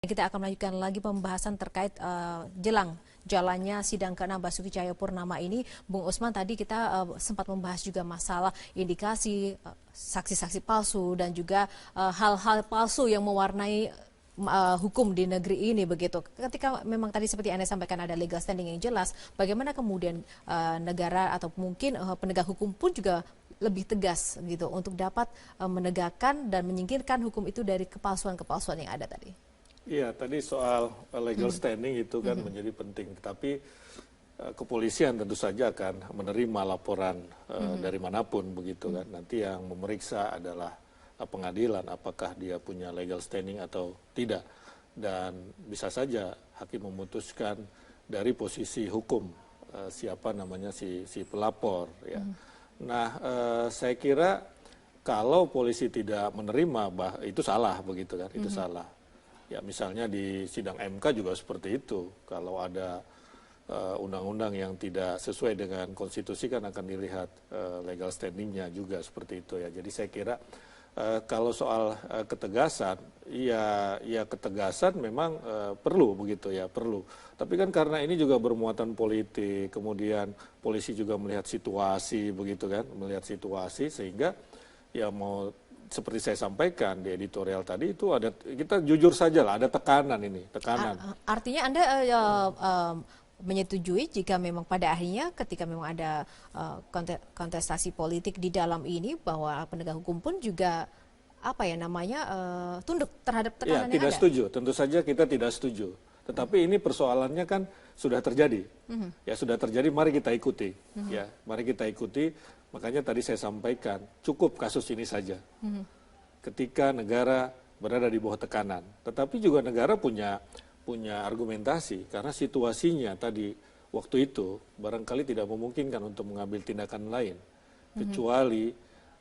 Kita akan melanjutkan lagi pembahasan terkait jelang jalannya sidang ke-6 Basuki Cahayapurnama ini. Bung Usman, tadi kita sempat membahas juga masalah indikasi saksi-saksi palsu dan juga hal-hal palsu yang mewarnai hukum di negeri ini begitu. Ketika memang tadi seperti Anda sampaikan ada legal standing yang jelas, bagaimana kemudian negara atau mungkin penegak hukum pun juga lebih tegas gitu untuk dapat menegakkan dan menyingkirkan hukum itu dari kepalsuan-kepalsuan yang ada tadi. Iya, tadi soal legal standing itu kan menjadi penting. Tapi kepolisian tentu saja akan menerima laporan dari manapun begitu kan. Nanti yang memeriksa adalah pengadilan apakah dia punya legal standing atau tidak. Dan bisa saja hakim memutuskan dari posisi hukum siapa namanya si pelapor ya. Nah, saya kira kalau polisi tidak menerima itu salah begitu kan, itu salah. Ya misalnya di sidang MK juga seperti itu. Kalau ada undang-undang yang tidak sesuai dengan konstitusi kan akan dilihat legal standingnya juga seperti itu ya. Jadi saya kira kalau soal ketegasan, ya ketegasan memang perlu begitu ya, perlu. Tapi kan karena ini juga bermuatan politik, kemudian polisi juga melihat situasi begitu kan, melihat situasi sehingga ya mau seperti saya sampaikan di editorial tadi itu ada, kita jujur saja lah, ada tekanan ini, tekanan. Artinya Anda menyetujui jika memang pada akhirnya ketika memang ada kontestasi politik di dalam ini bahwa penegak hukum pun juga tunduk terhadap tekanan yang tidak ada? Setuju, tentu saja kita tidak setuju. Tetapi ini persoalannya kan sudah terjadi, ya sudah terjadi. Mari kita ikuti, ya mari kita ikuti. Makanya tadi saya sampaikan cukup kasus ini saja. Ketika negara berada di bawah tekanan, tetapi juga negara punya argumentasi karena situasinya tadi waktu itu barangkali tidak memungkinkan untuk mengambil tindakan lain, kecuali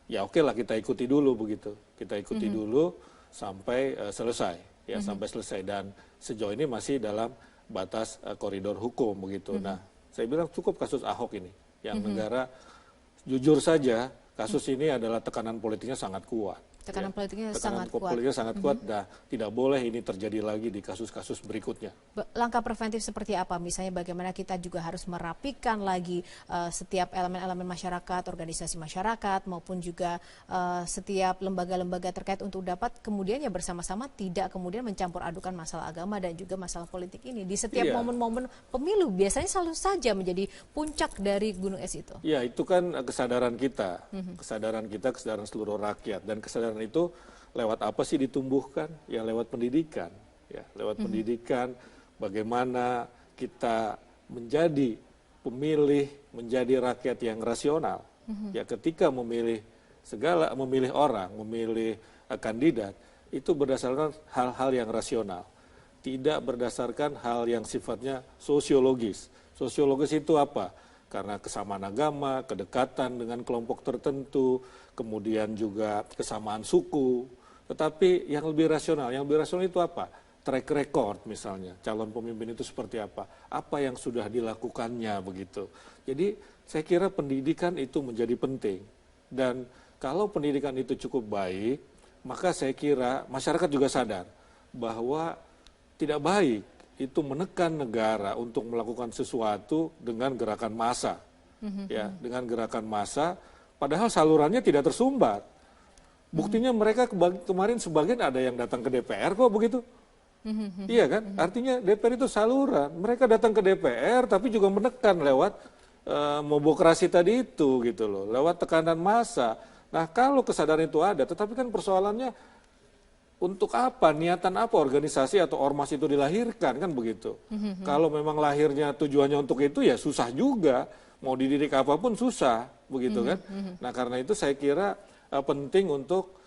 ya oke lah kita ikuti dulu begitu, kita ikuti dulu sampai selesai, ya sampai selesai dan sejauh ini masih dalam batas koridor hukum begitu. Nah, saya bilang cukup kasus Ahok ini, yang negara jujur saja kasus ini adalah tekanan politiknya sangat kuat. Tekanan politiknya tekanan sangat kuat. politiknya sangat kuat, dan tidak boleh ini terjadi lagi di kasus-kasus berikutnya. Langkah preventif seperti apa? Misalnya bagaimana kita juga harus merapikan lagi setiap elemen-elemen masyarakat, organisasi masyarakat, maupun juga setiap lembaga-lembaga terkait untuk dapat kemudian ya bersama-sama tidak kemudian mencampur adukan masalah agama dan juga masalah politik ini. Di setiap momen-momen pemilu biasanya selalu saja menjadi puncak dari gunung es itu. Ya, itu kan kesadaran kita, kesadaran seluruh rakyat, dan kesadaran itu lewat apa sih ditumbuhkan? Ya lewat pendidikan, ya lewat pendidikan. Bagaimana kita menjadi pemilih, menjadi rakyat yang rasional. Ya ketika memilih orang, memilih kandidat itu berdasarkan hal-hal yang rasional, tidak berdasarkan hal yang sifatnya sosiologis. Sosiologis itu apa? Karena kesamaan agama, kedekatan dengan kelompok tertentu, kemudian juga kesamaan suku. Tetapi yang lebih rasional itu apa? Track record misalnya, calon pemimpin itu seperti apa yang sudah dilakukannya begitu. Jadi saya kira pendidikan itu menjadi penting. Dan kalau pendidikan itu cukup baik, maka saya kira masyarakat juga sadar bahwa tidak baik itu menekan negara untuk melakukan sesuatu dengan gerakan massa, ya, dengan gerakan massa, padahal salurannya tidak tersumbat. Buktinya mereka kemarin sebagian ada yang datang ke DPR kok begitu, iya kan? Artinya DPR itu saluran, mereka datang ke DPR tapi juga menekan lewat mobokrasi tadi itu gitu loh, lewat tekanan massa. Nah kalau kesadaran itu ada, tetapi kan persoalannya untuk apa, niatan apa organisasi atau ormas itu dilahirkan, kan begitu. Kalau memang lahirnya tujuannya untuk itu ya susah juga, mau dididik apapun susah, begitu kan. Nah karena itu saya kira penting untuk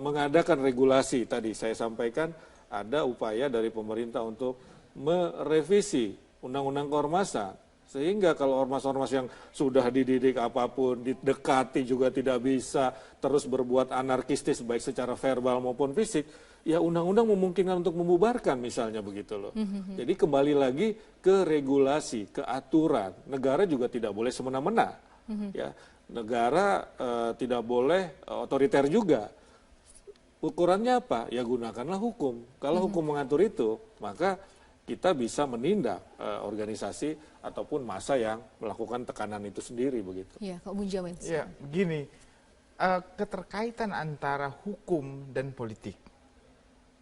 mengadakan regulasi. Tadi saya sampaikan ada upaya dari pemerintah untuk merevisi undang-undang keormasan. Sehingga kalau ormas-ormas yang sudah dididik apapun, didekati juga tidak bisa, terus berbuat anarkistis baik secara verbal maupun fisik, ya undang-undang memungkinkan untuk membubarkan misalnya begitu loh. Jadi kembali lagi ke regulasi, ke aturan. Negara juga tidak boleh semena-mena. Ya, negara tidak boleh otoriter juga. ukurannya apa? Ya gunakanlah hukum. Kalau hukum mengatur itu, maka kita bisa menindak organisasi ataupun massa yang melakukan tekanan itu sendiri begitu. Ya, Kak Bunjamin. Ya, begini, keterkaitan antara hukum dan politik.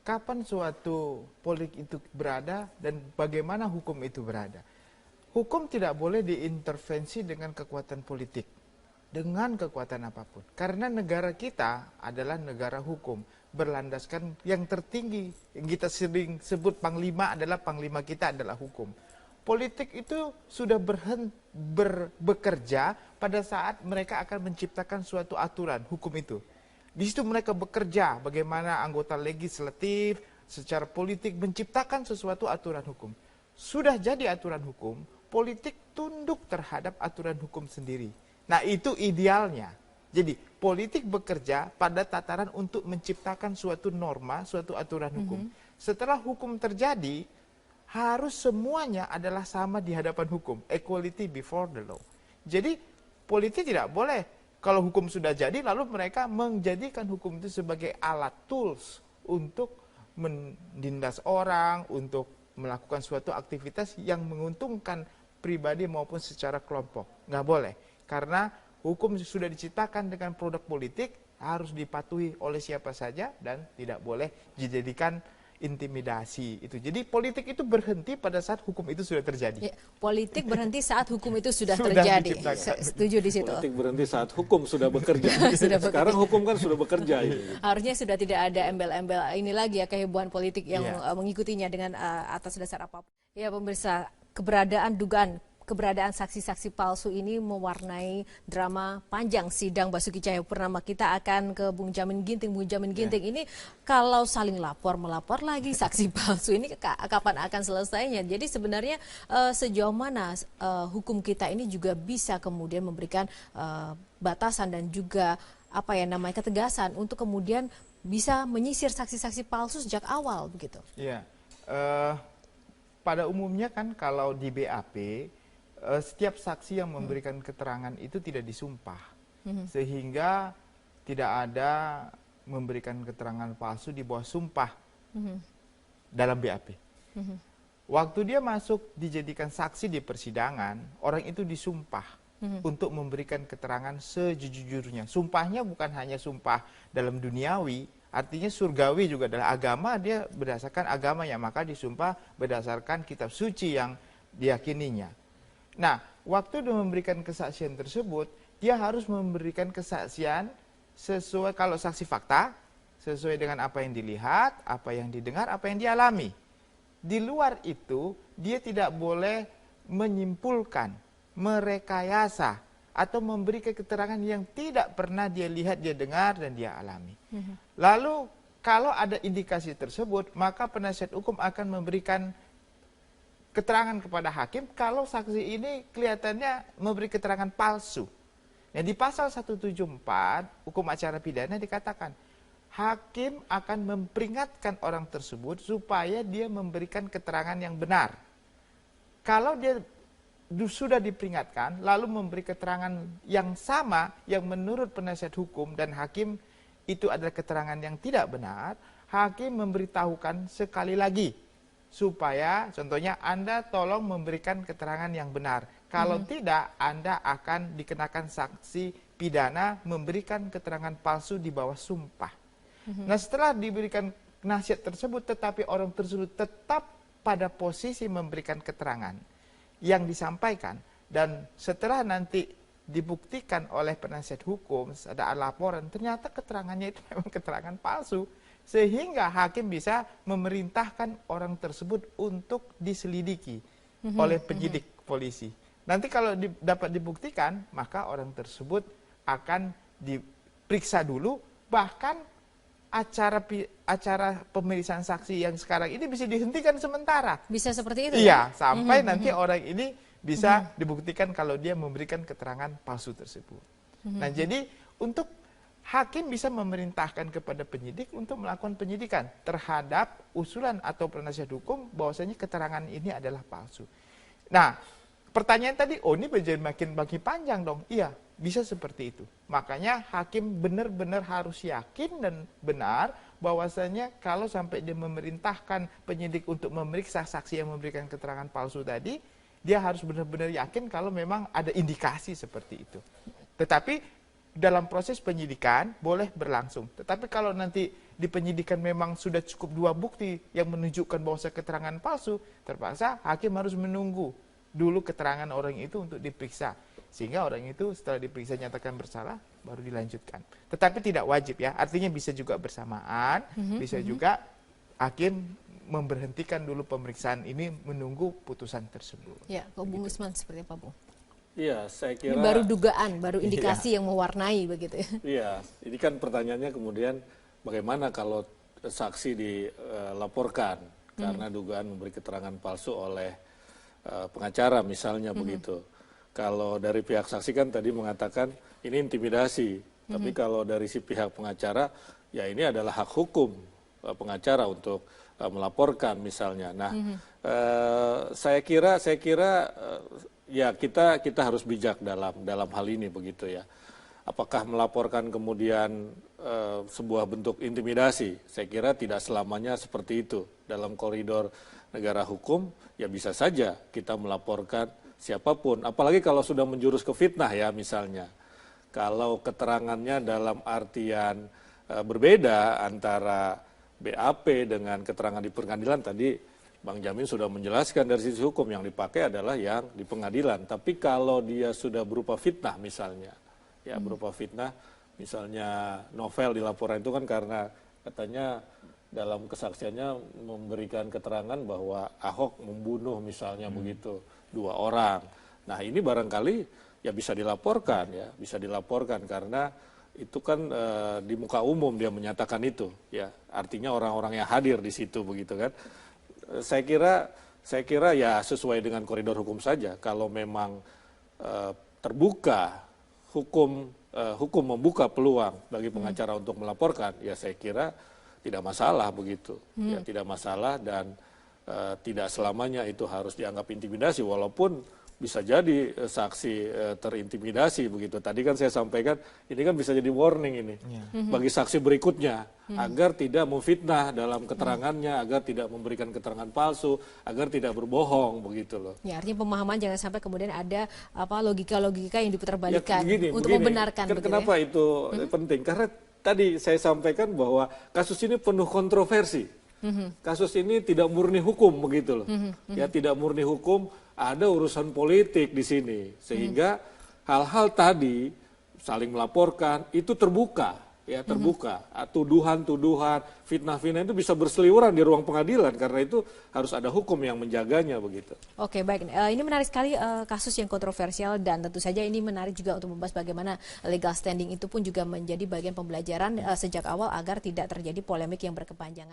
Kapan suatu politik itu berada dan bagaimana hukum itu berada? Hukum tidak boleh diintervensi dengan kekuatan politik, dengan kekuatan apapun. Karena negara kita adalah negara hukum, berlandaskan yang tertinggi, yang kita sering sebut panglima adalah panglima kita adalah hukum. Politik itu sudah bekerja pada saat mereka akan menciptakan suatu aturan hukum itu. Di situ mereka bekerja bagaimana anggota legislatif secara politik menciptakan sesuatu aturan hukum. Sudah jadi aturan hukum, politik tunduk terhadap aturan hukum sendiri. Nah, itu idealnya. Jadi, politik bekerja pada tataran untuk menciptakan suatu norma, suatu aturan hukum. Setelah hukum terjadi, harus semuanya adalah sama di hadapan hukum. Equality before the law. Jadi, politik tidak boleh. Kalau hukum sudah jadi, lalu mereka menjadikan hukum itu sebagai alat tools untuk menindas orang, untuk melakukan suatu aktivitas yang menguntungkan pribadi maupun secara kelompok. Nggak boleh. Karena hukum sudah diciptakan dengan produk politik, harus dipatuhi oleh siapa saja dan tidak boleh dijadikan intimidasi itu. Jadi politik itu berhenti pada saat hukum itu sudah terjadi. Ya, politik berhenti saat hukum itu sudah terjadi. Setuju di situ. Politik berhenti saat hukum sudah bekerja. Sekarang hukum kan sudah bekerja. Harusnya sudah tidak ada embel-embel ini lagi ya, kehebohan politik yang mengikutinya dengan atas dasar apapun. Ya pemirsa, keberadaan saksi-saksi palsu ini mewarnai drama panjang sidang Basuki Cahayapurnama. Kita akan ke Bung Jamin Ginting. Bung Jamin Ginting, ini kalau saling melapor lagi saksi palsu ini kapan akan selesainya? Jadi sebenarnya sejauh mana hukum kita ini juga bisa kemudian memberikan batasan dan juga ketegasan untuk kemudian bisa menyisir saksi-saksi palsu sejak awal begitu? Iya, pada umumnya kan kalau di BAP setiap saksi yang memberikan keterangan itu tidak disumpah, sehingga tidak ada memberikan keterangan palsu di bawah sumpah dalam BAP. Waktu dia masuk dijadikan saksi di persidangan, orang itu disumpah untuk memberikan keterangan sejujurnya. Sumpahnya bukan hanya sumpah dalam duniawi, artinya surgawi juga adalah agama, dia berdasarkan agamanya, maka disumpah berdasarkan kitab suci yang diyakininya. Nah, waktu dia memberikan kesaksian tersebut, dia harus memberikan kesaksian sesuai, kalau saksi fakta, sesuai dengan apa yang dilihat, apa yang didengar, apa yang dialami. Di luar itu, dia tidak boleh menyimpulkan, merekayasa, atau memberi keterangan yang tidak pernah dia lihat, dia dengar, dan dia alami. Lalu, kalau ada indikasi tersebut, maka penasihat hukum akan memberikan keterangan kepada hakim kalau saksi ini kelihatannya memberi keterangan palsu. Nah, di pasal 174 hukum acara pidana dikatakan hakim akan memperingatkan orang tersebut supaya dia memberikan keterangan yang benar. Kalau dia sudah diperingatkan lalu memberi keterangan yang sama yang menurut penasihat hukum dan hakim itu adalah keterangan yang tidak benar, hakim memberitahukan sekali lagi supaya contohnya Anda tolong memberikan keterangan yang benar. Kalau tidak, Anda akan dikenakan sanksi pidana memberikan keterangan palsu di bawah sumpah. Nah, setelah diberikan nasihat tersebut tetapi orang tersebut tetap pada posisi memberikan keterangan yang disampaikan, dan setelah nanti dibuktikan oleh penasihat hukum, ada laporan, ternyata keterangannya itu memang keterangan palsu, sehingga hakim bisa memerintahkan orang tersebut untuk diselidiki oleh penyidik polisi. Nanti kalau dapat dibuktikan, maka orang tersebut akan diperiksa dulu, bahkan acara pemeriksaan saksi yang sekarang ini bisa dihentikan sementara. Bisa seperti itu? Iya, sampai nanti orang ini bisa dibuktikan kalau dia memberikan keterangan palsu tersebut. Nah, jadi untuk hakim bisa memerintahkan kepada penyidik untuk melakukan penyidikan terhadap usulan atau penasihat hukum bahwasanya keterangan ini adalah palsu. Nah, pertanyaan tadi, ini menjadi makin panjang dong. Iya, bisa seperti itu. Makanya hakim benar-benar harus yakin dan benar bahwasanya kalau sampai dia memerintahkan penyidik untuk memeriksa saksi yang memberikan keterangan palsu tadi, dia harus benar-benar yakin kalau memang ada indikasi seperti itu. Tetapi dalam proses penyidikan boleh berlangsung. Tetapi kalau nanti di penyidikan memang sudah cukup 2 bukti yang menunjukkan bahwa keterangan palsu, terpaksa hakim harus menunggu dulu keterangan orang itu untuk diperiksa. Sehingga orang itu setelah diperiksa nyatakan bersalah, baru dilanjutkan. Tetapi tidak wajib ya, artinya bisa juga bersamaan, bisa juga hakim memberhentikan dulu pemeriksaan ini menunggu putusan tersebut. Ya, Pak Bung Usman seperti apa, Bu? Iya, saya kira... Ini baru dugaan, baru indikasi yang mewarnai begitu ya? Iya, ini kan pertanyaannya kemudian bagaimana kalau saksi dilaporkan karena dugaan memberi keterangan palsu oleh pengacara misalnya begitu. Kalau dari pihak saksi kan tadi mengatakan ini intimidasi, tapi kalau dari si pihak pengacara ya ini adalah hak hukum pengacara untuk melaporkan misalnya. Nah, saya kira ya kita harus bijak dalam hal ini begitu ya. Apakah melaporkan kemudian sebuah bentuk intimidasi? Saya kira tidak selamanya seperti itu. Dalam koridor negara hukum ya bisa saja kita melaporkan siapapun, apalagi kalau sudah menjurus ke fitnah ya misalnya. Kalau keterangannya dalam artian berbeda antara BAP dengan keterangan di pengadilan, tadi Bang Jamin sudah menjelaskan dari sisi hukum yang dipakai adalah yang di pengadilan. Tapi kalau dia sudah berupa fitnah misalnya, ya berupa fitnah, misalnya novel di laporan itu kan karena katanya dalam kesaksiannya memberikan keterangan bahwa Ahok membunuh misalnya begitu 2 orang. Nah ini barangkali ya bisa dilaporkan ya, bisa dilaporkan karena itu kan di muka umum dia menyatakan itu ya, artinya orang-orang yang hadir di situ begitu kan. Saya kira ya sesuai dengan koridor hukum saja. Kalau memang terbuka hukum membuka peluang bagi pengacara untuk melaporkan, ya saya kira tidak masalah begitu. Ya tidak masalah dan tidak selamanya itu harus dianggap intimidasi, walaupun bisa jadi saksi terintimidasi begitu. Tadi kan saya sampaikan ini kan bisa jadi warning ini bagi saksi berikutnya agar tidak memfitnah dalam keterangannya, agar tidak memberikan keterangan palsu, agar tidak berbohong begitu loh. Ya, artinya pemahaman jangan sampai kemudian ada logika-logika yang diputarbalikkan ya, untuk membenarkan. Kenapa itu penting? Karena tadi saya sampaikan bahwa kasus ini penuh kontroversi. Kasus ini tidak murni hukum begitu loh. Ya tidak murni hukum, ada urusan politik di sini. Sehingga hal-hal tadi saling melaporkan itu terbuka, ya terbuka. Tuduhan-tuduhan, fitnah-fitnah itu bisa berseliweran di ruang pengadilan karena itu harus ada hukum yang menjaganya begitu. Oke, baik. Ini menarik sekali kasus yang kontroversial dan tentu saja ini menarik juga untuk membahas bagaimana legal standing itu pun juga menjadi bagian pembelajaran sejak awal agar tidak terjadi polemik yang berkepanjangan.